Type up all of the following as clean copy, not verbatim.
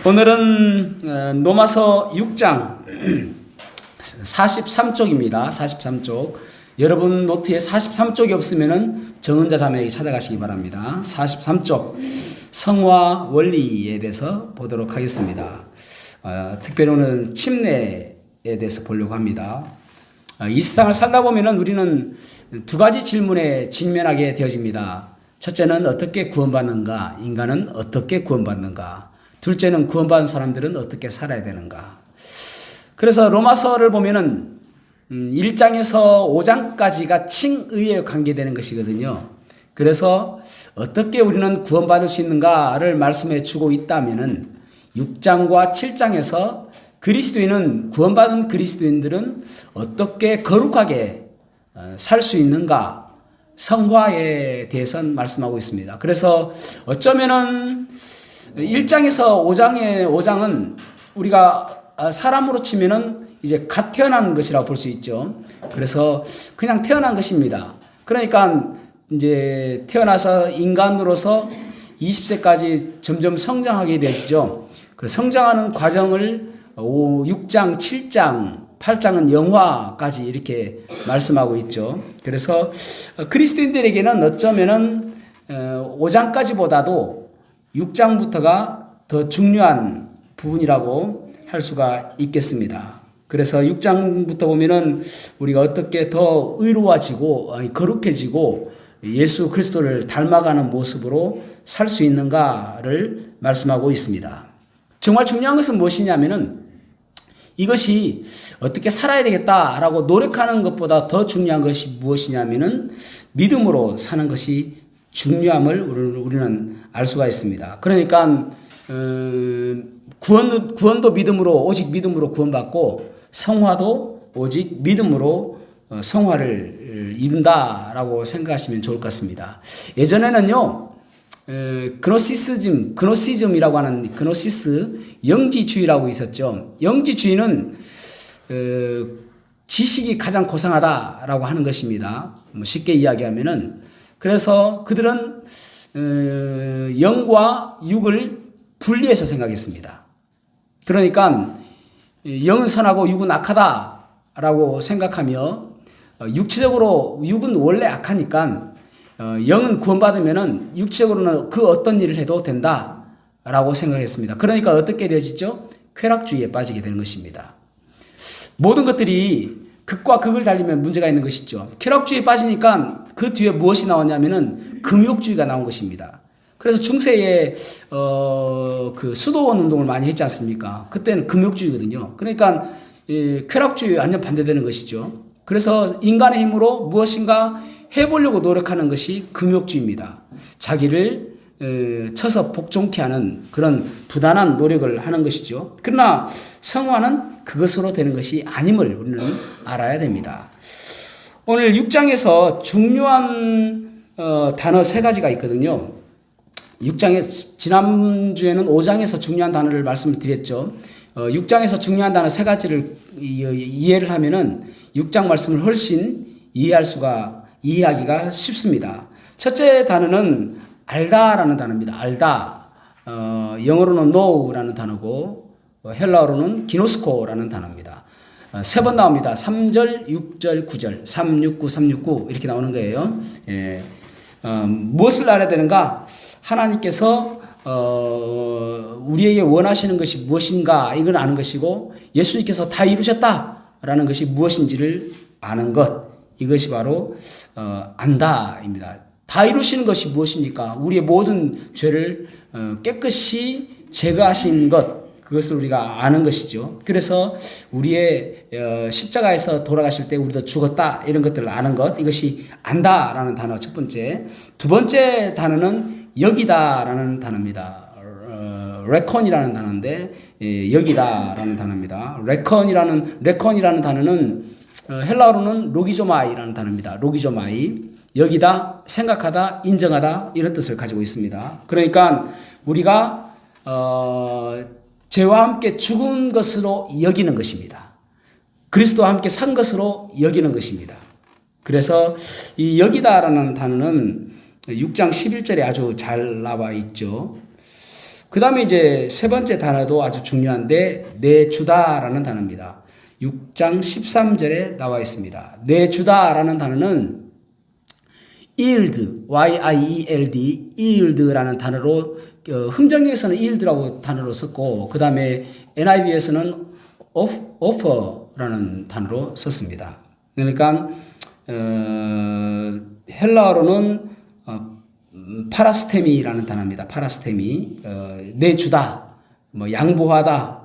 오늘은 로마서 6장 43쪽입니다. 43쪽. 여러분 노트에 43쪽이 없으면 정은자 자매에게 찾아가시기 바랍니다. 43쪽 성화 원리에 대해서 보도록 하겠습니다. 특별히 오늘은 침례에 대해서 보려고 합니다. 이 세상을 살다 보면 우리는 두 가지 질문에 직면하게 되어집니다. 첫째는 어떻게 구원받는가? 인간은 어떻게 구원받는가? 둘째는 구원받은 사람들은 어떻게 살아야 되는가? 그래서 로마서를 보면은 1장에서 5장까지가 칭의에 관계되는 것이거든요. 그래서 어떻게 우리는 구원받을 수 있는가를 말씀해 주고 있다면은 6장과 7장에서 그리스도인은 구원받은 그리스도인들은 어떻게 거룩하게 살 수 있는가? 성화에 대해서는 말씀하고 있습니다. 그래서 어쩌면은 1장에서 5장은 우리가 사람으로 치면은 이제 갓 태어난 것이라고 볼 수 있죠. 그래서 그냥 태어난 것입니다. 그러니까 이제 태어나서 인간으로서 20세까지 점점 성장하게 되시죠. 그 성장하는 과정을 6장, 7장, 8장은 영화까지 이렇게 말씀하고 있죠. 그래서 그리스도인들에게는 어쩌면은 5장까지보다도 6장부터가 더 중요한 부분이라고 할 수가 있겠습니다. 그래서 6장부터 보면은 우리가 어떻게 더 의로워지고 거룩해지고 예수 그리스도를 닮아가는 모습으로 살 수 있는가를 말씀하고 있습니다. 정말 중요한 것은 무엇이냐면은 이것이 어떻게 살아야 되겠다라고 노력하는 것보다 더 중요한 것이 무엇이냐면은 믿음으로 사는 것이 중요함을 우리는 알 수가 있습니다. 그러니까 구원도 믿음으로 오직 믿음으로 구원받고 성화도 오직 믿음으로 성화를 이룬다라고 생각하시면 좋을 것 같습니다. 예전에는요 그노시즘이라고 하는 그노시스 영지주의라고 있었죠. 영지주의는 지식이 가장 고상하다라고 하는 것입니다. 쉽게 이야기하면은 그래서 그들은 영과 육을 분리해서 생각했습니다. 그러니까 영은 선하고 육은 악하다라고 생각하며 육체적으로 육은 원래 악하니까 영은 구원받으면은 육체적으로는 그 어떤 일을 해도 된다라고 생각했습니다. 그러니까 어떻게 되어지죠? 쾌락주의에 빠지게 되는 것입니다. 모든 것들이 극과 극을 달리면 문제가 있는 것이죠. 쾌락주의에 빠지니까 그 뒤에 무엇이 나왔냐면은 금욕주의가 나온 것입니다. 그래서 중세에 그 수도원 운동을 많이 했지 않습니까? 그때는 금욕주의거든요. 그러니까 쾌락주의 완전 반대되는 것이죠. 그래서 인간의 힘으로 무엇인가 해보려고 노력하는 것이 금욕주의입니다. 자기를 쳐서 복종케 하는 그런 부단한 노력을 하는 것이죠. 그러나 성화는 그것으로 되는 것이 아님을 우리는 알아야 됩니다. 오늘 6장에서 중요한 단어 세 가지가 있거든요. 6장에 지난주에는 5장에서 중요한 단어를 말씀을 드렸죠. 6장에서 중요한 단어 세 가지를 이해를 하면은 6장 말씀을 훨씬 이해하기가 쉽습니다. 첫째 단어는 알다라는 단어입니다. 알다. 영어로는 know라는 단어고 헬라어로는 기노스코라는 단어입니다. 세 번 나옵니다. 3절, 6절, 9절. 369, 369 이렇게 나오는 거예요. 무엇을 알아야 되는가? 하나님께서 우리에게 원하시는 것이 무엇인가 이걸 아는 것이고 예수님께서 다 이루셨다라는 것이 무엇인지를 아는 것. 이것이 바로 안다입니다. 다 이루시는 것이 무엇입니까? 우리의 모든 죄를 깨끗이 제거하신 것. 그것을 우리가 아는 것이죠. 그래서 우리의 십자가에서 돌아가실 때 우리도 죽었다 이런 것들을 아는 것. 이것이 안다라는 단어 첫 번째. 두 번째 단어는 여기다라는 단어입니다. 레콘이라는 단어인데 여기다라는 단어입니다. 레콘이라는 단어는 헬라어로는 로기조마이라는 단어입니다. 로기조마이. 여기다, 생각하다, 인정하다 이런 뜻을 가지고 있습니다. 그러니까 우리가 죄와 함께 죽은 것으로 여기는 것입니다. 그리스도와 함께 산 것으로 여기는 것입니다. 그래서 이 여기다라는 단어는 6장 11절에 아주 잘 나와 있죠. 그 다음에 이제 세 번째 단어도 아주 중요한데, 내주다라는 단어입니다. 6장 13절에 나와 있습니다. 내주다라는 단어는 yield, Y-I-E-L-D, yield라는 단어로, 흠정에서는 yield라고 단어로 썼고, 그 다음에 NIV에서는 offer라는 단어로 썼습니다. 그러니까, 헬라어로는 파라스테미라는 단어입니다. 파라스테미, 내주다, 뭐 양보하다,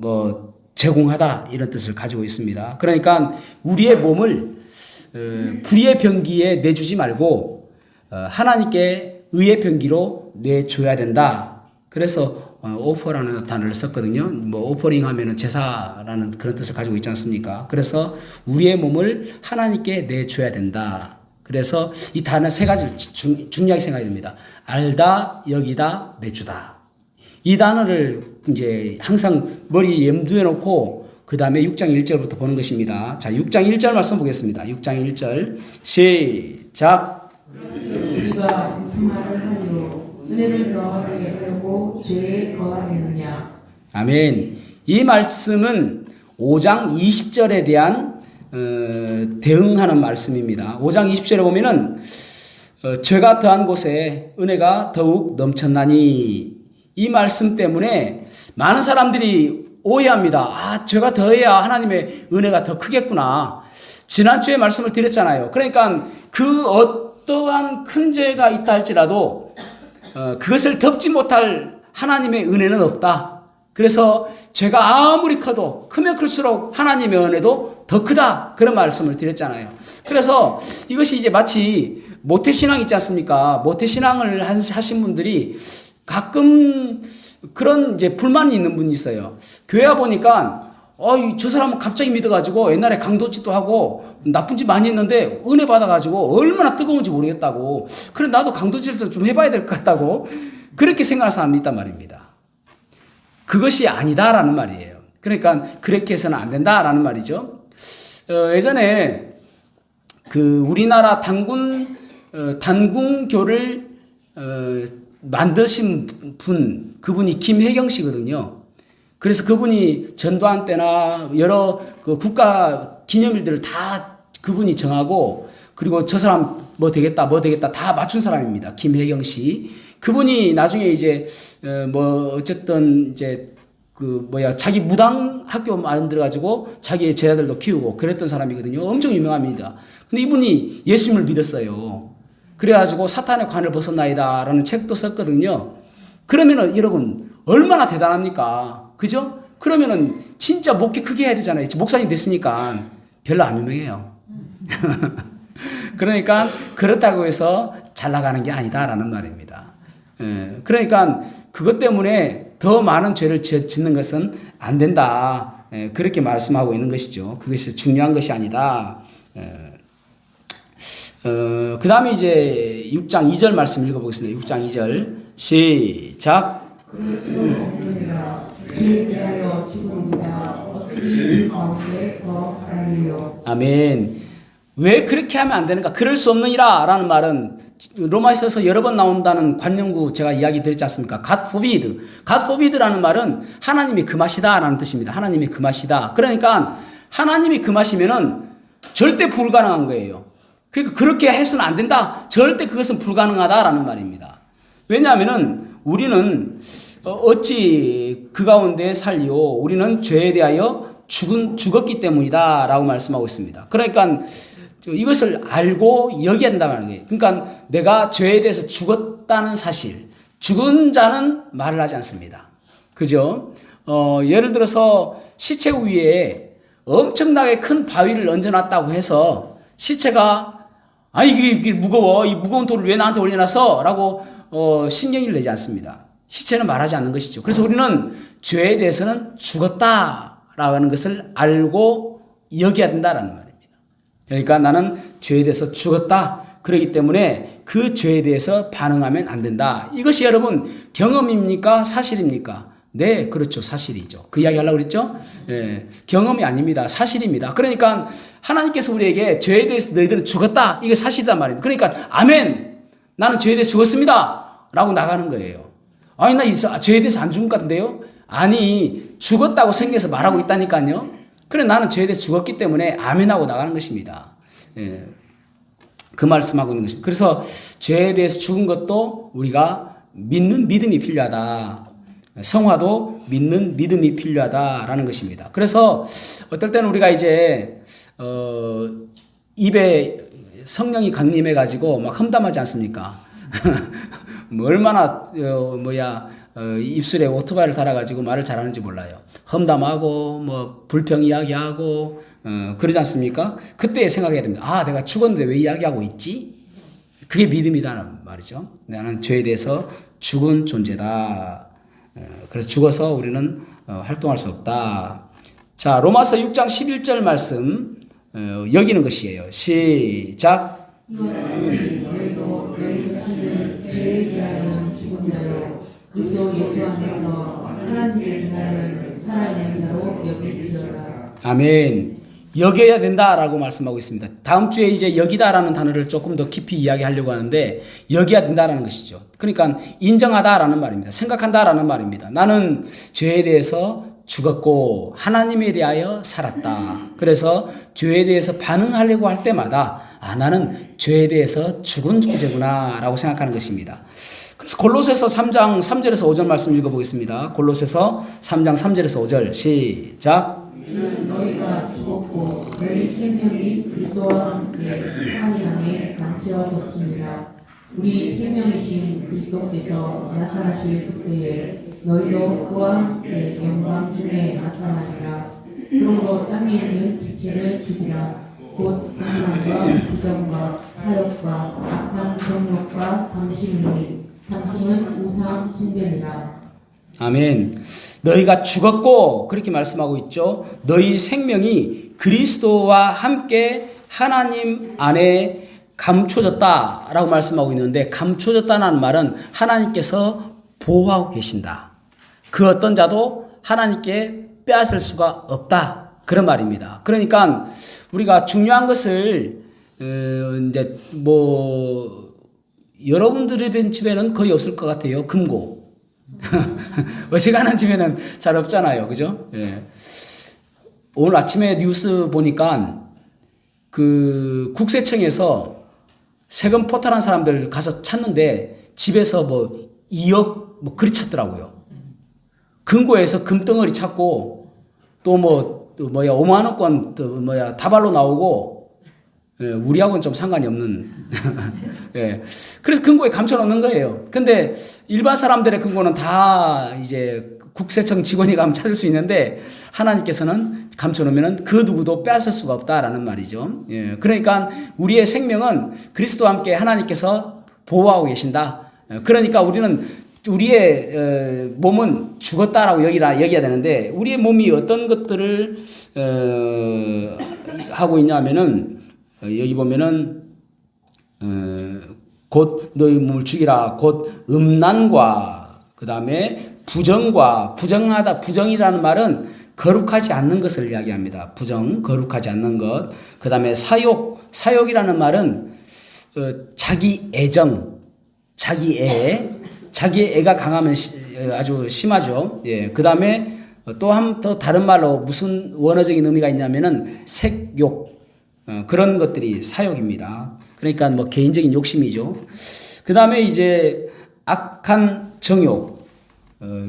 뭐 제공하다 이런 뜻을 가지고 있습니다. 그러니까 우리의 몸을 불의의 병기에 내주지 말고 하나님께 의의 병기로 내줘야 된다. 그래서 오퍼라는 단어를 썼거든요. 뭐 오퍼링 하면은 제사라는 그런 뜻을 가지고 있지 않습니까? 그래서 우리의 몸을 하나님께 내줘야 된다. 그래서 이 단어 세 가지를 중요하게 생각해야 됩니다. 알다, 여기다, 내주다. 이 단어를 이제 항상 머리에 염두에 놓고 그 다음에 6장 1절부터 보는 것입니다. 자, 6장 1절 말씀 보겠습니다. 6장 1절 시작. 우리가 무슨 말을 하리요? 은혜를 더하게 하려고 죄에 거하겠느냐? 아멘. 이 말씀은 5장 20절에 대한 대응하는 말씀입니다. 5장 20절에 보면은 죄가 더한 곳에 은혜가 더욱 넘쳤나니, 이 말씀 때문에 많은 사람들이 오해합니다. 아, 죄가 더해야 하나님의 은혜가 더 크겠구나. 지난주에 말씀을 드렸잖아요. 그러니까 그 어떠한 큰 죄가 있다 할지라도 그것을 덮지 못할 하나님의 은혜는 없다. 그래서 죄가 아무리 커도 크면 클수록 하나님의 은혜도 더 크다. 그런 말씀을 드렸잖아요. 그래서 이것이 이제 마치 모태신앙 있지 않습니까? 모태신앙을 하신 분들이 가끔 그런 이제 불만이 있는 분이 있어요. 교회 와 보니까 저 사람은 갑자기 믿어가지고 옛날에 강도짓도 하고 나쁜 짓 많이 했는데 은혜 받아가지고 얼마나 뜨거운지 모르겠다고. 그래 나도 강도짓을 좀 해봐야 될 것 같다고 그렇게 생각하는 사람이 있단 말입니다. 그것이 아니다라는 말이에요. 그러니까 그렇게 해서는 안 된다라는 말이죠. 예전에 그 우리나라 단군교를 만드신 분, 그분이 김혜경 씨거든요. 그래서 그분이 전두환 때나 여러 그 국가 기념일들을 다 그분이 정하고, 그리고 저 사람 뭐 되겠다 다 맞춘 사람입니다. 김혜경 씨. 그분이 나중에 이제 뭐 어쨌든 이제 자기 무당 학교 만들어가지고 자기의 제자들도 키우고 그랬던 사람이거든요. 엄청 유명합니다. 근데 이분이 예수님을 믿었어요. 그래가지고 사탄의 관을 벗어나이다 라는 책도 썼거든요. 그러면은 여러분 얼마나 대단합니까? 그죠? 그러면은 진짜 목회 크게 해야 되잖아요. 목사님 됐으니까 별로 안 유명해요. 그러니까 그렇다고 해서 잘 나가는 게 아니다라는 말입니다. 그러니까 그것 때문에 더 많은 죄를 짓는 것은 안 된다. 그렇게 말씀하고 있는 것이죠. 그것이 중요한 것이 아니다. 그 다음에 이제 6장 2절 말씀 읽어보겠습니다. 6장 2절 시작. 아멘. 왜 그렇게 하면 안 되는가? 그럴 수 없느니라 라는 말은 로마서에서 여러 번 나온다는 관용구 제가 이야기 드렸지 않습니까? God forbid. God forbid라는 말은 하나님이 금하시다 라는 뜻입니다. 하나님이 금하시다. 그러니까 하나님이 금하시면은 절대 불가능한 거예요. 그러니까 그렇게 해서는 안 된다. 절대 그것은 불가능하다라는 말입니다. 왜냐하면은 우리는 어찌 그 가운데 살리오? 우리는 죄에 대하여 죽었기 때문이다 라고 말씀하고 있습니다. 그러니까 이것을 알고 여겨야 된다는 거예요. 그러니까 내가 죄에 대해서 죽었다는 사실, 죽은 자는 말을 하지 않습니다. 그죠? 예를 들어서 시체 위에 엄청나게 큰 바위를 얹어놨다고 해서 시체가 이게 무거워. 이 무거운 돌을 왜 나한테 올려놨어? 라고 신경을 내지 않습니다. 시체는 말하지 않는 것이죠. 그래서 우리는 죄에 대해서는 죽었다라는 것을 알고 여겨야 된다라는 말입니다. 그러니까 나는 죄에 대해서 죽었다. 그렇기 때문에 그 죄에 대해서 반응하면 안 된다. 이것이 여러분 경험입니까? 사실입니까? 네, 그렇죠. 사실이죠. 그 이야기 하려고 그랬죠? 예, 경험이 아닙니다. 사실입니다. 그러니까 하나님께서 우리에게 죄에 대해서 너희들은 죽었다. 이게 사실이란 말입니다. 그러니까 아멘. 나는 죄에 대해서 죽었습니다. 라고 나가는 거예요. 아니, 나 죄에 대해서 안 죽은 것 같은데요? 아니, 죽었다고 생겨서 말하고 있다니까요. 그래, 나는 죄에 대해서 죽었기 때문에 아멘하고 나가는 것입니다. 예. 그 말씀하고 있는 것입니다. 그래서 죄에 대해서 죽은 것도 우리가 믿는 믿음이 필요하다. 성화도 믿는 믿음이 필요하다라는 것입니다. 그래서 어떨 때는 우리가 이제 입에 성령이 강림해 가지고 막 험담하지 않습니까? 뭐 얼마나 입술에 오토바이를 달아 가지고 말을 잘하는지 몰라요. 험담하고 뭐 불평 이야기하고 그러지 않습니까? 그때 생각해야 됩니다. 아, 내가 죽었는데 왜 이야기하고 있지? 그게 믿음이다는 말이죠. 나는 죄에 대해서 죽은 존재다. 그래서 죽어서 우리는 활동할 수 없다. 자, 로마서 6장 11절 말씀 여기는 것이에요. 시작. 이같이 너희도 너희 자신을 죄에 대하여 죽은 자요 그리스도 예수 안에서 하나님의 나라를 살아있는 자로 여길지어다. 아멘. 여겨야 된다라고 말씀하고 있습니다. 다음 주에 이제 여기다라는 단어를 조금 더 깊이 이야기하려고 하는데 여겨야 된다라는 것이죠. 그러니까 인정하다라는 말입니다. 생각한다라는 말입니다. 나는 죄에 대해서 죽었고 하나님에 대하여 살았다. 그래서 죄에 대해서 반응하려고 할 때마다 나는 죄에 대해서 죽은 존재구나 라고 생각하는 것입니다. 그래서 골로새서 3장 3절에서 5절 말씀 읽어보겠습니다. 골로새서 3장 3절에서 5절 시작. 이는 너희가 죽었고 너희 생명이 그리스도와 함께 하나님 안에 감추어졌습니다. 우리 생명이신 그리스도께서 나타나실 그때에 너희도 그와 함께 영광 중에 나타나리라. 그러므로 땅에 있는 지체를 죽이라. 곧 환난과 부정과 사역과 악한 정욕과 당신은 우상 숭배니라. 아멘. 너희가 죽었고 그렇게 말씀하고 있죠. 너희 생명이 그리스도와 함께 하나님 안에 감춰졌다라고 말씀하고 있는데 감춰졌다는 말은 하나님께서 보호하고 계신다. 그 어떤 자도 하나님께 빼앗을 수가 없다. 그런 말입니다. 그러니까 우리가 중요한 것을 이제 여러분들의 집에는 거의 없을 것 같아요. 금고. 어지간한 집에는 잘 없잖아요. 그죠? 예. 오늘 아침에 뉴스 보니까 그 국세청에서 세금 포탈한 사람들 가서 찾는데 집에서 2억 그리 찾더라고요. 금고에서 금덩어리 찾고 또 5만 원권 다발로 나오고 예, 우리하고는 좀 상관이 없는. 예. 그래서 금고에 감춰놓는 거예요. 근데 일반 사람들의 금고는 다 이제 국세청 직원이 가면 찾을 수 있는데 하나님께서는 감춰놓으면 그 누구도 빼앗을 수가 없다라는 말이죠. 예. 그러니까 우리의 생명은 그리스도와 함께 하나님께서 보호하고 계신다. 그러니까 우리는 우리의 몸은 죽었다라고 여겨야 되는데 우리의 몸이 어떤 것들을 하고 있냐면은 여기 보면은 곧 너희 몸을 죽이라. 곧 음란과 그 다음에 부정과 부정이라는 말은 거룩하지 않는 것을 이야기합니다. 거룩하지 않는 것. 그 다음에 사욕이라는 말은 자기 애가 강하면 아주 심하죠. 예. 그 다음에 또 다른 말로 무슨 원어적인 의미가 있냐면은 색욕. 그런 것들이 사욕입니다. 그러니까 개인적인 욕심이죠. 그 다음에 이제 악한 정욕,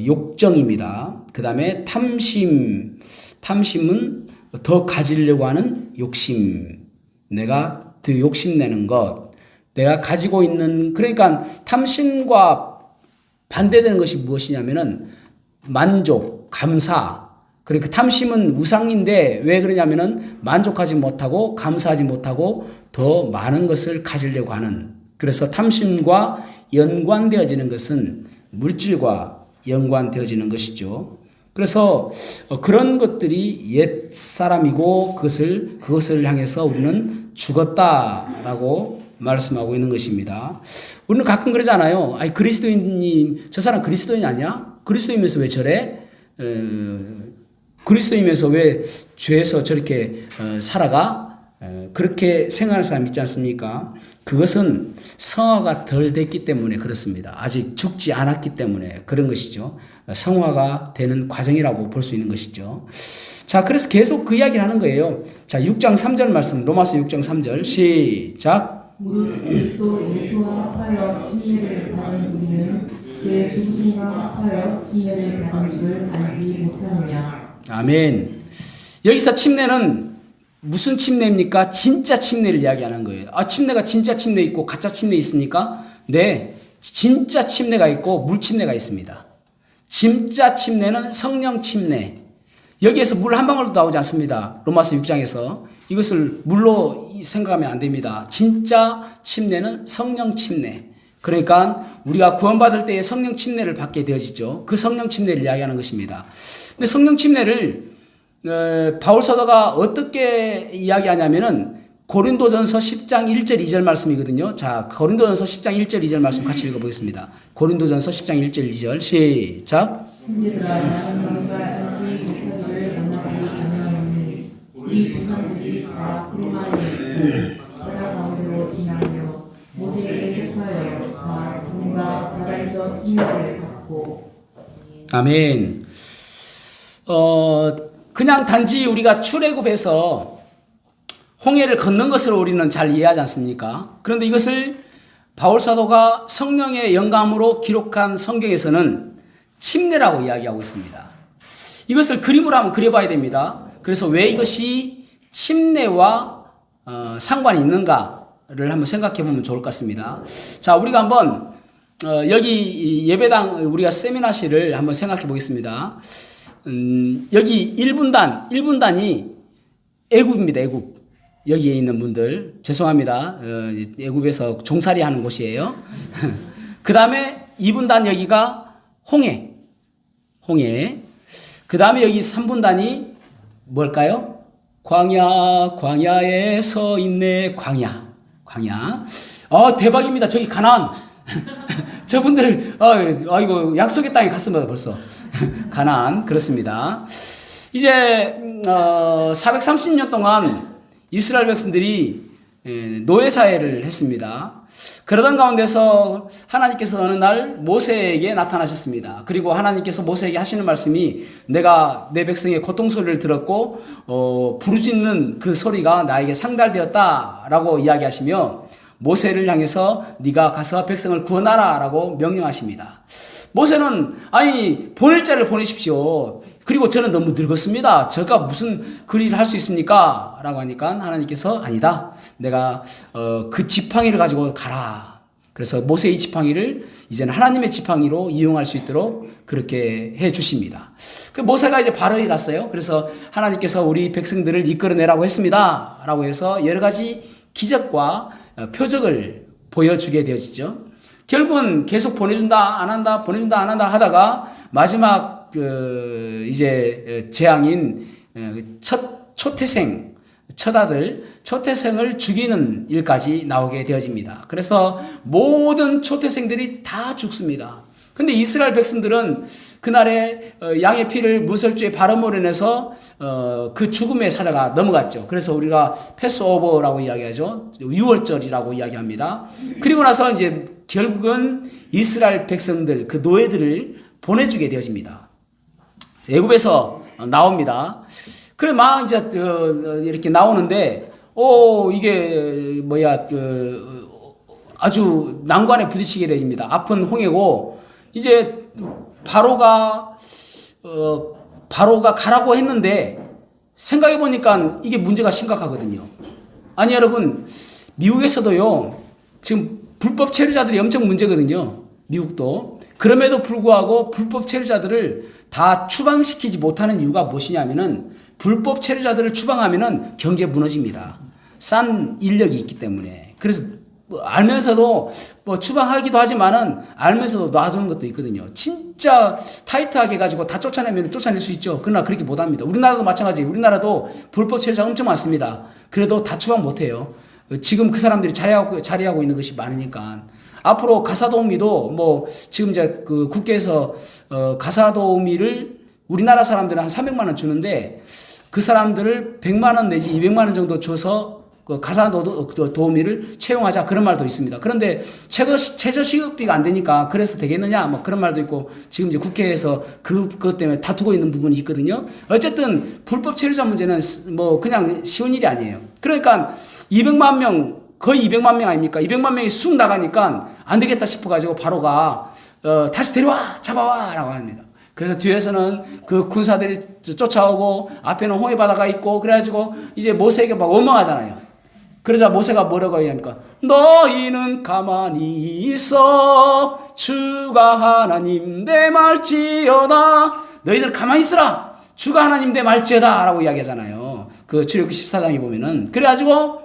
욕정입니다. 그 다음에 탐심은 더 가지려고 하는 욕심. 내가 더 욕심내는 것. 내가 가지고 있는, 그러니까 탐심과 반대되는 것이 무엇이냐면은 만족, 감사. 그러니까 탐심은 우상인데 왜 그러냐면은 만족하지 못하고 감사하지 못하고 더 많은 것을 가지려고 하는. 그래서 탐심과 연관되어지는 것은 물질과 연관되어지는 것이죠. 그래서 그런 것들이 옛 사람이고 그것을 향해서 우리는 죽었다라고 말씀하고 있는 것입니다. 우리는 가끔 그러잖아요. 아니, 그리스도인이, 저 사람 그리스도인 아니야? 그리스도이면서 왜 저래? 그리스도이면서 왜 죄에서 저렇게 살아가? 그렇게 생각하는 사람 있지 않습니까? 그것은 성화가 덜 됐기 때문에 그렇습니다. 아직 죽지 않았기 때문에 그런 것이죠. 성화가 되는 과정이라고 볼 수 있는 것이죠. 자, 그래서 계속 그 이야기를 하는 거예요. 자, 6장 3절 말씀, 로마서 6장 3절, 시작. 무릇 그리스도 예수와 합하여 침례를 받은 우리는 그의 죽으심과 합하여 침례를 받은 줄 알지 못하느냐. 아멘. 여기서 침례는 무슨 침례입니까? 진짜 침례를 이야기하는 거예요. 아, 침례가 진짜 침례 있고 가짜 침례 있습니까? 네, 진짜 침례가 있고 물 침례가 있습니다. 진짜 침례는 성령 침례. 여기에서 물 한 방울도 나오지 않습니다. 로마서 6장에서. 이것을 물로 생각하면 안 됩니다. 진짜 침례는 성령 침례. 그러니까 우리가 구원받을 때에 성령 침례를 받게 되어지죠. 그 성령 침례를 이야기하는 것입니다. 근데 성령 침례를 바울 사도가 어떻게 이야기하냐면은 고린도전서 10장 1절 2절 말씀이거든요. 자, 고린도전서 10장 1절 2절 말씀 같이 읽어보겠습니다. 고린도전서 10장 1절 2절 시작. 형제들아 나는 너희가 알지 못하기를 원하지 아니하노니 우리 조상들이 다 구름만에 바다 가운데로 지나며 모세에게 속하여 다 구름과 바다에서 침례를 받고. 아멘. 그냥 단지 우리가 출애굽에서 홍해를 걷는 것으로 우리는 잘 이해하지 않습니까? 그런데 이것을 바울 사도가 성령의 영감으로 기록한 성경에서는 침례라고 이야기하고 있습니다. 이것을 그림으로 한번 그려봐야 됩니다. 그래서 왜 이것이 침례와 상관이 있는가를 한번 생각해 보면 좋을 것 같습니다. 자, 우리가 한번 여기 예배당 우리가 세미나실을 한번 생각해 보겠습니다. 여기 1분단이 애굽입니다. 애굽. 여기에 있는 분들 죄송합니다. 애굽에서 종살이 하는 곳이에요. 그 다음에 2분단 여기가 홍해. 그 다음에 여기 3분단이 뭘까요? 광야에 서 있네. 광야. 대박입니다. 저기 가나안. 저분들 이거 약속의 땅에 갔습니다. 벌써. 가나안. 그렇습니다. 이제 430년 동안 이스라엘 백성들이 노예 사회를 했습니다. 그러던 가운데서 하나님께서 어느 날 모세에게 나타나셨습니다. 그리고 하나님께서 모세에게 하시는 말씀이 내가 내 백성의 고통 소리를 들었고 부르짖는 그 소리가 나에게 상달되었다라고 이야기하시며 모세를 향해서 네가 가서 백성을 구원하라 라고 명령하십니다. 모세는 보낼 자를 보내십시오. 그리고 저는 너무 늙었습니다. 제가 무슨 그 일을 할 수 있습니까? 라고 하니까 하나님께서 아니다. 내가 그 지팡이를 가지고 가라. 그래서 모세의 지팡이를 이제는 하나님의 지팡이로 이용할 수 있도록 그렇게 해 주십니다. 그 모세가 이제 바로에 갔어요. 그래서 하나님께서 우리 백성들을 이끌어내라고 했습니다. 라고 해서 여러 가지 기적과 표적을 보여주게 되어지죠. 결국은 계속 보내준다 안 한다 하다가 마지막 이제 재앙인 첫 아들 초태생을 죽이는 일까지 나오게 되어집니다. 그래서 모든 초태생들이 다 죽습니다. 근데 이스라엘 백성들은 그날에 양의 피를 무설주에 바름으로 인해서 그 죽음의 사례가 넘어갔죠. 그래서 우리가 패스오버라고 이야기하죠. 유월절이라고 이야기합니다. 그리고 나서 이제 결국은 이스라엘 백성들 그 노예들을 보내주게 되어집니다. 애굽에서 나옵니다. 그래 막 이제 이렇게 나오는데 이게 아주 난관에 부딪히게 되어집니다. 앞은 홍해고 이제 바로가 가라고 했는데 생각해 보니까 이게 문제가 심각하거든요. 아니 여러분 미국에서도요 지금 불법 체류자들이 엄청 문제거든요. 미국도. 그럼에도 불구하고 불법 체류자들을 다 추방시키지 못하는 이유가 무엇이냐면은 불법 체류자들을 추방하면은 경제 무너집니다. 싼 인력이 있기 때문에. 그래서 알면서도 추방하기도 하지만은 알면서도 놔두는 것도 있거든요. 진짜 타이트하게 해가지고 다 쫓아내면 쫓아낼 수 있죠. 그러나 그렇게 못합니다. 우리나라도 마찬가지. 우리나라도 불법 체류자 엄청 많습니다. 그래도 다 추방 못해요. 지금 그 사람들이 자리하고 있는 것이 많으니까. 앞으로 가사도우미도 지금 이제 그 국회에서 가사도우미를 우리나라 사람들은 한 300만 원 주는데 그 사람들을 100만 원 내지 200만 원 정도 줘서 그 가사 도우미를 채용하자 그런 말도 있습니다. 그런데 최저시급비가 안 되니까 그래서 되겠느냐 뭐 그런 말도 있고 지금 이제 국회에서 그것 때문에 다투고 있는 부분이 있거든요. 어쨌든 불법 체류자 문제는 뭐 그냥 쉬운 일이 아니에요. 그러니까 200만 명 거의 200만 명 아닙니까? 200만 명이 쑥 나가니까 안 되겠다 싶어가지고 바로가 다시 데려와 잡아와 라고 합니다. 그래서 뒤에서는 그 군사들이 쫓아오고 앞에는 홍해 바다가 있고 그래가지고 이제 모세에게 막 원망하잖아요. 그러자 모세가 뭐라고 얘기합니까? 너희는 가만히 있어 주가 하나님 내 말지어다. 너희들 가만히 있으라 주가 하나님 내 말지어다 라고 이야기하잖아요. 그 출애굽기 14장에 보면은. 그래가지고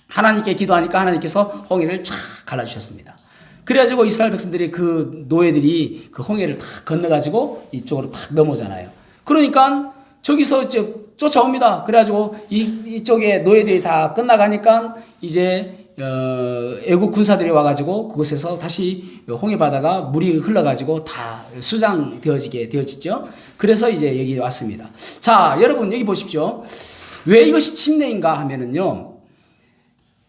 하나님께 기도하니까 하나님께서 홍해를 쫙 갈라주셨습니다. 그래가지고 이스라엘 백성들이 그 노예들이 그 홍해를 다 건너가지고 이쪽으로 탁 넘어오잖아요. 그러니까 저기서 이제 쫓아옵니다. 그래가지고 이쪽에 노예들이 다 끝나가니까 이제 애국 군사들이 와가지고 그곳에서 다시 홍해 바다가 물이 흘러가지고 다 되어지죠. 그래서 이제 여기 왔습니다. 자, 여러분 여기 보십시오. 왜 이것이 침례인가 하면은요.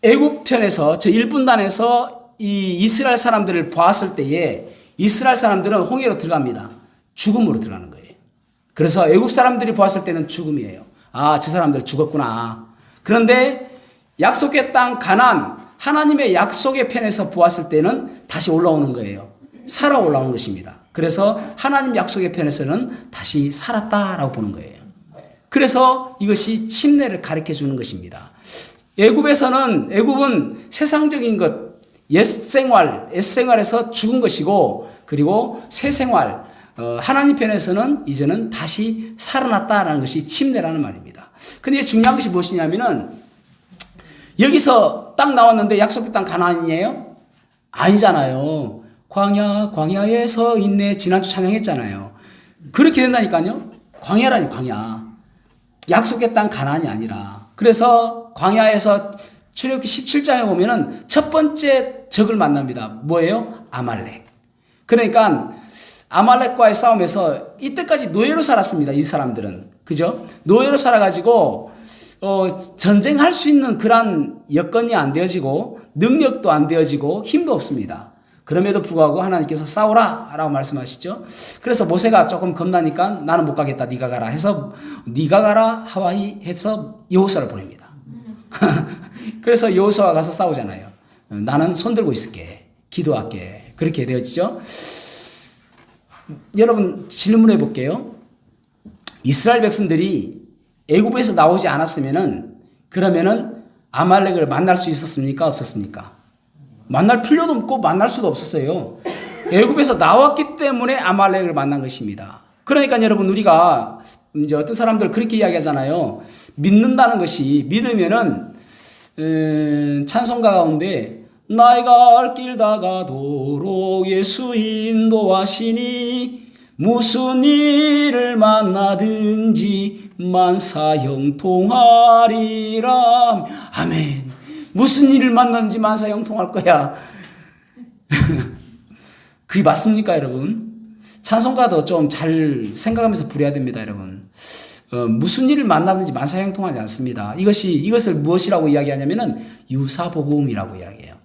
애국 편에서 저 1분단에서 이 이스라엘 사람들을 보았을 때에 이스라엘 사람들은 홍해로 들어갑니다. 죽음으로 들어가는 거예요. 그래서 애국 사람들이 보았을 때는 죽음이에요. 아, 저 사람들 죽었구나. 그런데 약속의 땅 가나안 하나님의 약속의 편에서 보았을 때는 다시 올라오는 거예요. 살아 올라오는 것입니다. 그래서 하나님 약속의 편에서는 다시 살았다라고 보는 거예요. 그래서 이것이 침례를 가르쳐 주는 것입니다. 애굽은 세상적인 것 옛생활에서 죽은 것이고 그리고 새생활 하나님 편에서는 이제는 다시 살아났다라는 것이 침례라는 말입니다. 근데 중요한 것이 무엇이냐면은 여기서 딱 나왔는데 약속의 땅 가나안이에요? 아니잖아요. 광야에 서 있네 지난주 찬양했잖아요. 그렇게 된다니까요. 광야라니 광야. 약속의 땅 가나안이 아니라. 그래서 광야에서 출애굽기 17장에 보면은 첫 번째 적을 만납니다. 뭐예요? 아말렉. 그러니까 아말렉과의 싸움에서 이때까지 노예로 살았습니다. 이 사람들은. 그죠? 노예로 살아가지고 전쟁할 수 있는 그런 여건이 안 되어지고 능력도 안 되어지고 힘도 없습니다. 그럼에도 불구하고 하나님께서 싸우라 라고 말씀하시죠. 그래서 모세가 조금 겁나니까 나는 못 가겠다 네가 가라 해서 네가 가라 하와이 해서 여호수아를 보냅니다. 그래서 여호수아가 가서 싸우잖아요. 나는 손 들고 있을게. 기도할게. 그렇게 되어지죠. 여러분 질문해 볼게요. 이스라엘 백성들이 애굽에서 나오지 않았으면은 그러면은 아말렉을 만날 수 있었습니까? 없었습니까? 만날 필요도 없고 만날 수도 없었어요. 애굽에서 나왔기 때문에 아말렉을 만난 것입니다. 그러니까 여러분 우리가 이제 어떤 사람들 그렇게 이야기하잖아요. 믿는다는 것이 믿으면은 찬송가 가운데 나이가 갈 길 다가도록 예수 인도하시니 무슨 일을 만나든지 만사형통하리라. 아멘. 무슨 일을 만나든지 만사형통할 거야. 그게 맞습니까 여러분? 찬송가도 좀 잘 생각하면서 부려야 됩니다 여러분. 무슨 일을 만나든지 만사형통하지 않습니다. 이것을 무엇이라고 이야기하냐면은 유사복음이라고 이야기해요.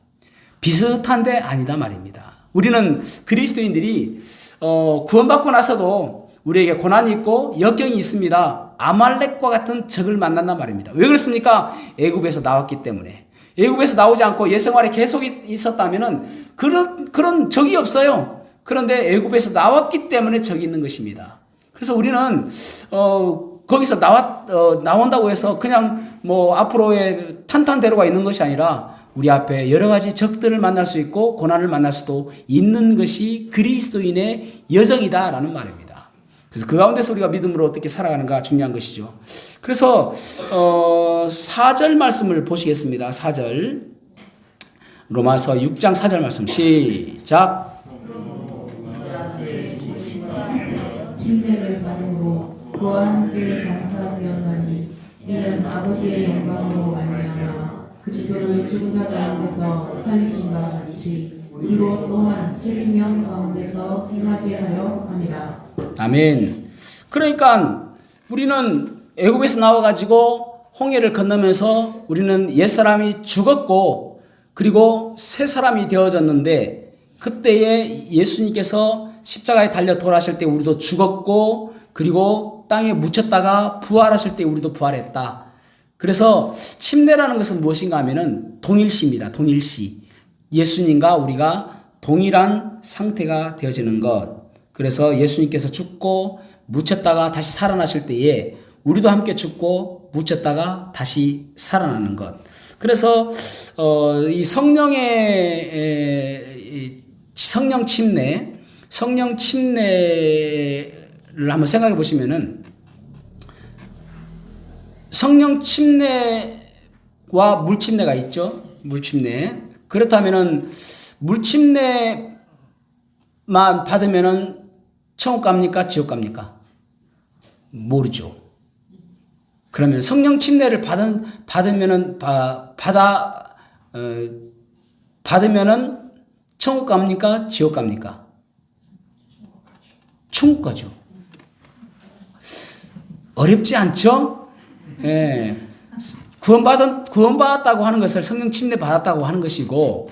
비슷한데 아니다 말입니다. 우리는 그리스도인들이 구원받고 나서도 우리에게 고난이 있고 역경이 있습니다. 아말렉과 같은 적을 만난단 말입니다. 왜 그렇습니까? 애굽에서 나왔기 때문에. 애굽에서 나오지 않고 옛생활에 계속 있었다면은 그런 적이 없어요. 그런데 애굽에서 나왔기 때문에 적이 있는 것입니다. 그래서 우리는 거기서 나온다고 해서 그냥 뭐 앞으로의 탄탄대로가 있는 것이 아니라 우리 앞에 여러 가지 적들을 만날 수 있고 고난을 만날 수도 있는 것이 그리스도인의 여정이다라는 말입니다. 그래서 그 가운데서 우리가 믿음으로 어떻게 살아가는가 중요한 것이죠. 그래서 4절 말씀을 보시겠습니다. 4절 로마서 6장 4절 말씀 시작. 침례를 받음으로 그와 함께 장사되었나니 이는 아버지의 영광으로 말미암아 그리스도를 죽은 자 가운데서 살리신 바 같이 우리로 또한 새 생명 가운데서 행하게 하려 함이라. 아멘. 그러니까 우리는 애굽에서 나와가지고 홍해를 건너면서 우리는 옛사람이 죽었고 그리고 새 사람이 되어졌는데 그때에 예수님께서 십자가에 달려 돌아가실 때 우리도 죽었고 그리고 땅에 묻혔다가 부활하실 때 우리도 부활했다. 그래서 침례라는 것은 무엇인가 하면은 동일시입니다. 동일시. 예수님과 우리가 동일한 상태가 되어지는 것. 그래서 예수님께서 죽고 묻혔다가 다시 살아나실 때에 우리도 함께 죽고 묻혔다가 다시 살아나는 것. 그래서 이 성령 침례를 한번 생각해 보시면은 성령 침례와 물 침례가 있죠. 물 침례. 그렇다면은 물 침례만 받으면은 천국 갑니까? 지옥 갑니까? 모르죠. 그러면 성령 침례를 받으면은 천국 갑니까? 지옥 갑니까? 천국 가죠. 어렵지 않죠? 예. 구원받았다고 하는 것을 성령 침례 받았다고 하는 것이고,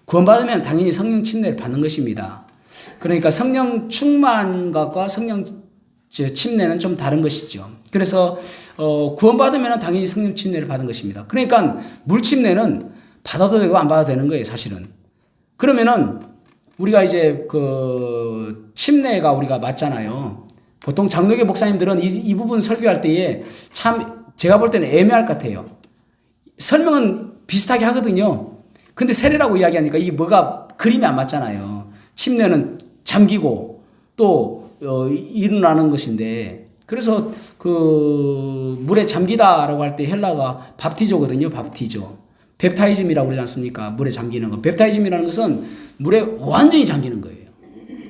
구원받으면 당연히 성령 침례를 받는 것입니다. 그러니까 성령 충만과 성령 침례는 좀 다른 것이죠. 그래서 구원받으면 당연히 성령 침례를 받은 것입니다. 그러니까 물 침례는 받아도 되고 안 받아도 되는 거예요, 사실은. 그러면은 우리가 이제 그 침례가 우리가 맞잖아요. 보통 장로교 목사님들은 이 부분 설교할 때에 참 제가 볼 때는 애매할 것 같아요. 설명은 비슷하게 하거든요. 근데 세례라고 이야기하니까 이게 뭐가 그림이 안 맞잖아요. 침례는 잠기고 또 일어나는 것인데, 그래서 그 물에 잠기다라고 할 때 헬라가 밥티조거든요. 밥티조. 뱁타이즘이라고 그러지 않습니까? 물에 잠기는 거. 뱁타이즘이라는 것은 물에 완전히 잠기는 거예요.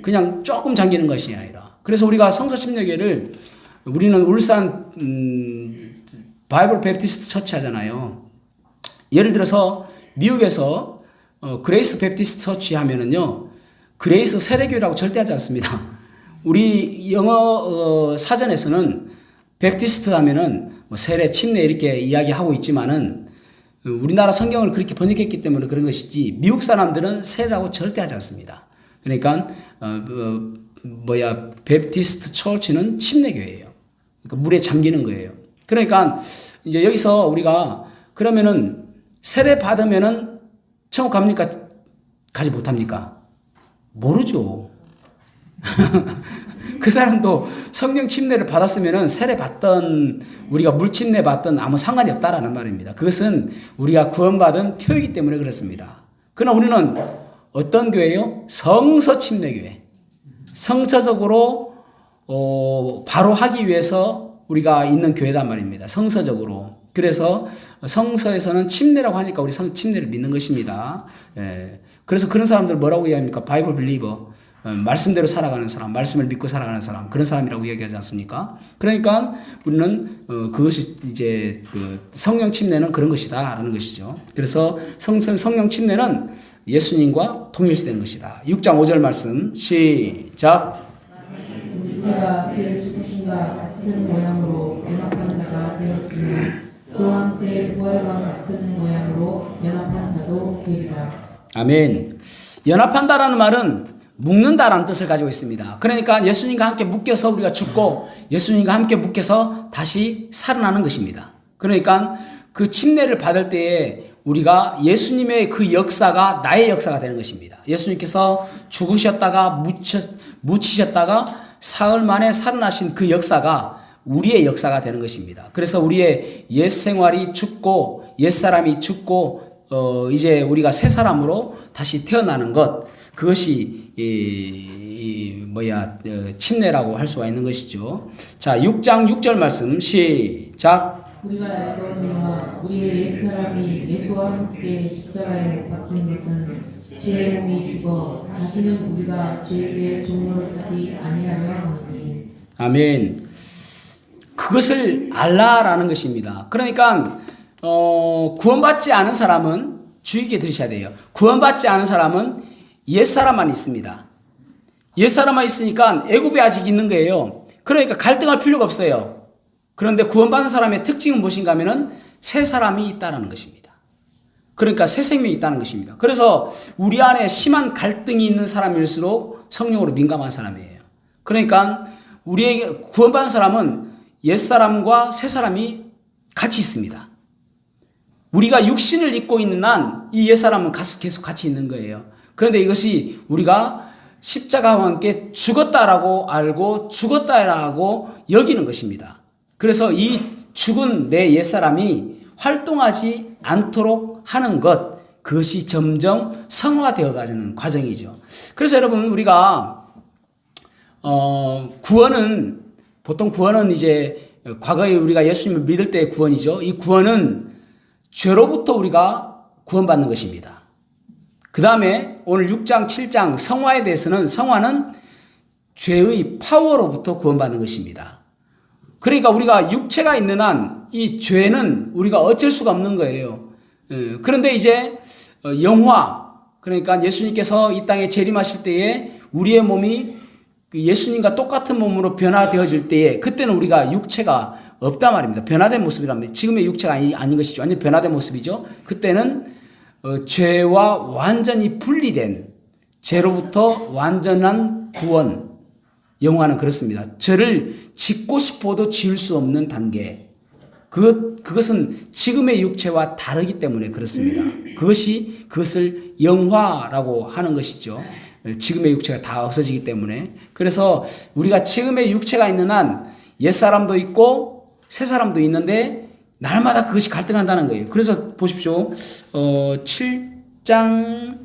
그냥 조금 잠기는 것이 아니라. 그래서 우리가 성서침례교회를 우리는 울산 바이블 베프티스트 처치 하잖아요. 예를 들어서 미국에서 그레이스 베프티스트 처치 하면은요, 그레이스 세례교회라고 절대 하지 않습니다. 우리 영어 사전에서는 베프티스트 하면은 뭐 세례, 침례 이렇게 이야기하고 있지만은 우리나라 성경을 그렇게 번역했기 때문에 그런 것이지 미국 사람들은 세례라고 절대 하지 않습니다. 그러니까 베프티스트 처치는 침례교회예요. 그러니까 물에 잠기는 거예요. 그러니까 이제 여기서 우리가 그러면은 세례 받으면은 천국 갑니까? 가지 못합니까? 모르죠. 그 사람도 성령 침례를 받았으면은 세례 받던 우리가 물 침례 받던 아무 상관이 없다라는 말입니다. 그것은 우리가 구원받은 표이기 때문에 그렇습니다. 그러나 우리는 어떤 교회요? 성서 침례교회. 성서적으로 바로 하기 위해서 우리가 있는 교회단 말입니다. 성서적으로. 그래서 성서에서는 침례라고 하니까 우리 침례를 믿는 것입니다. 예. 그래서 그런 사람들 뭐라고 이야기합니까? 바이블 빌리버. 말씀대로 살아가는 사람, 말씀을 믿고 살아가는 사람, 그런 사람이라고 이야기하지 않습니까? 그러니까 우리는 그것이 이제 그 성령 침례는 그런 것이다라는 것이죠. 그래서 성령 침례는 예수님과 동일시되는 것이다. 6장 5절 말씀 시작. 그가 그의 죽으심과 같은 모양으로 연합한 자가 되었으며 또한 그의 부활과 같은 모양으로 연합한 자도 되리라. 아멘. 연합한다라는 말은 묶는다라는 뜻을 가지고 있습니다. 그러니까 예수님과 함께 묶여서 우리가 죽고 예수님과 함께 묶여서 다시 살아나는 것입니다. 그러니까 그 침례를 받을 때에 우리가 예수님의 그 역사가 나의 역사가 되는 것입니다. 예수님께서 죽으셨다가 묻히셨다가 사흘 만에 살아나신 그 역사가 우리의 역사가 되는 것입니다. 그래서 우리의 옛 생활이 죽고 옛사람이 죽고 이제 우리가 새 사람으로 다시 태어나는 것, 그것이 침례라고 할 수가 있는 것이죠. 자, 6장 6절 말씀 시작. 우리가 알거니와 우리의 옛사람이 예수와 함께 십자가에 못 박힌 것은 죄의 몸이 죽어 다시는 우리가 죄의 종로를 하지 아니하려 하니. 아멘. 그것을 알라라는 것입니다. 그러니까 구원받지 않은 사람은 주의 깊게 들으셔야 돼요. 구원받지 않은 사람은 옛사람만 있습니다. 옛사람만 있으니까 애굽에 아직 있는 거예요. 그러니까 갈등할 필요가 없어요. 그런데 구원받은 사람의 특징은 무엇인가 하면은 새 사람이 있다는 것입니다. 그러니까 새 생명이 있다는 것입니다. 그래서 우리 안에 심한 갈등이 있는 사람일수록 성령으로 민감한 사람이에요. 그러니까 우리에게 구원받은 사람은 옛사람과 새사람이 같이 있습니다. 우리가 육신을 입고 있는 한 이 옛사람은 계속 같이 있는 거예요. 그런데 이것이 우리가 십자가와 함께 죽었다라고 알고 죽었다라고 여기는 것입니다. 그래서 이 죽은 내 옛사람이 활동하지 않도록 하는 것, 그것이 점점 성화되어 가는 과정이죠. 그래서 여러분 우리가 구원은 보통 구원은 이제 과거에 우리가 예수님을 믿을 때의 구원이죠. 이 구원은 죄로부터 우리가 구원받는 것입니다. 그 다음에 오늘 6장, 7장 성화에 대해서는 성화는 죄의 파워로부터 구원받는 것입니다. 그러니까 우리가 육체가 있는 한 이 죄는 우리가 어쩔 수가 없는 거예요. 그런데 이제 영화, 그러니까 예수님께서 이 땅에 재림하실 때에 우리의 몸이 예수님과 똑같은 몸으로 변화되어질 때에 그때는 우리가 육체가 없단 말입니다. 변화된 모습이랍니다. 지금의 육체가 아닌 것이죠. 완전 변화된 모습이죠. 그때는 죄와 완전히 분리된 죄로부터 완전한 구원. 영화는 그렇습니다. 죄를 짓고 싶어도 지을 수 없는 단계. 그것은 지금의 육체와 다르기 때문에 그렇습니다. 그것을 영화라고 하는 것이죠. 지금의 육체가 다 없어지기 때문에. 그래서 우리가 지금의 육체가 있는 한 옛사람도 있고 새사람도 있는데 날마다 그것이 갈등한다는 거예요. 그래서 보십시오. 7장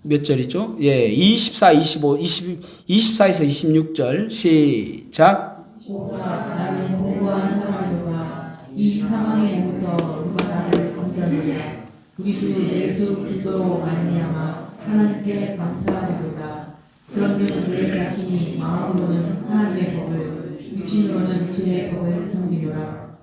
몇 절이죠? 예, 24, 25, 24에서 26절 시작. 나는 공부한 사람이로다. 이 상황에 오서 누가 나를 건져내랴. 우리 주 예수 그리스도로 말미암아 하나님께 감사하리로다. 그런즉 내 자신이 마음으로는 하나님의 법을, 육신으로는 주의 법을 섬기노라.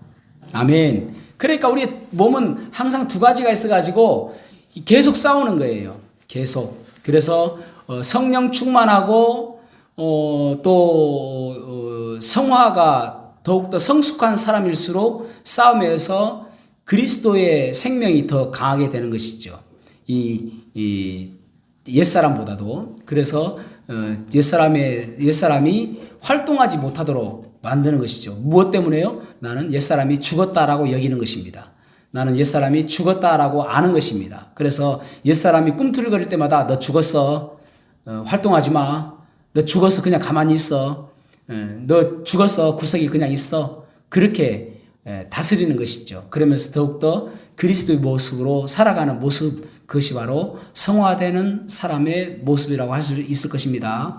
아멘. 그러니까 우리 몸은 항상 두 가지가 있어가지고 계속 싸우는 거예요. 계속. 그래서 성령 충만하고 또 성화가 더욱더 성숙한 사람일수록 싸움에서 그리스도의 생명이 더 강하게 되는 것이죠. 이 옛사람보다도. 그래서 옛사람이 활동하지 못하도록 만드는 것이죠. 무엇 때문에요? 나는 옛사람이 죽었다라고 여기는 것입니다. 나는 옛사람이 죽었다라고 아는 것입니다. 그래서 옛사람이 꿈틀거릴 때마다 너 죽었어. 활동하지 마. 너 죽었어. 그냥 가만히 있어. 너 죽었어. 구석에 그냥 있어. 그렇게 다스리는 것이죠. 그러면서 더욱더 그리스도의 모습으로 살아가는 모습, 그것이 바로 성화되는 사람의 모습이라고 할 수 있을 것입니다.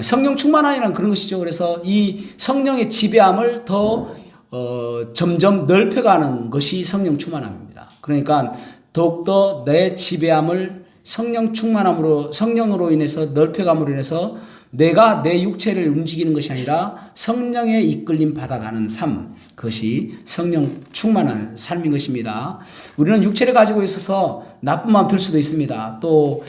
성령 충만함이란 그런 것이죠. 그래서 이 성령의 지배함을 더 점점 넓혀가는 것이 성령 충만함입니다. 그러니까 더욱더 내 지배함을 성령 충만함으로, 성령으로 인해서 넓혀감으로 인해서 내가 내 육체를 움직이는 것이 아니라 성령의 이끌림 받아가는 삶, 그것이 성령 충만한 삶인 것입니다. 우리는 육체를 가지고 있어서 나쁜 마음 들 수도 있습니다. 또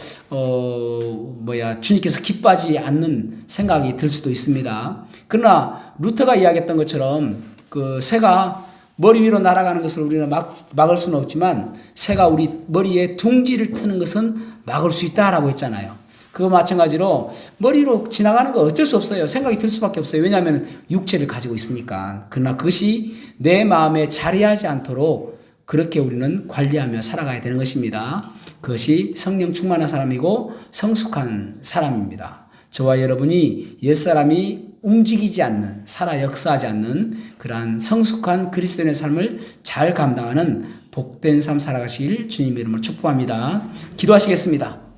주님께서 기뻐하지 않는 생각이 들 수도 있습니다. 그러나 루터가 이야기했던 것처럼 그 새가 머리 위로 날아가는 것을 우리는 막을 수는 없지만 새가 우리 머리에 둥지를 트는 것은 막을 수 있다라고 했잖아요. 그거 마찬가지로 머리로 지나가는 거 어쩔 수 없어요. 생각이 들 수밖에 없어요. 왜냐하면 육체를 가지고 있으니까. 그러나 그것이 내 마음에 자리하지 않도록 그렇게 우리는 관리하며 살아가야 되는 것입니다. 그것이 성령 충만한 사람이고 성숙한 사람입니다. 저와 여러분이 옛사람이 움직이지 않는, 살아 역사하지 않는 그러한 성숙한 그리스도인의 삶을 잘 감당하는 복된 삶 살아가시길 주님의 이름으로 축복합니다. 기도하시겠습니다.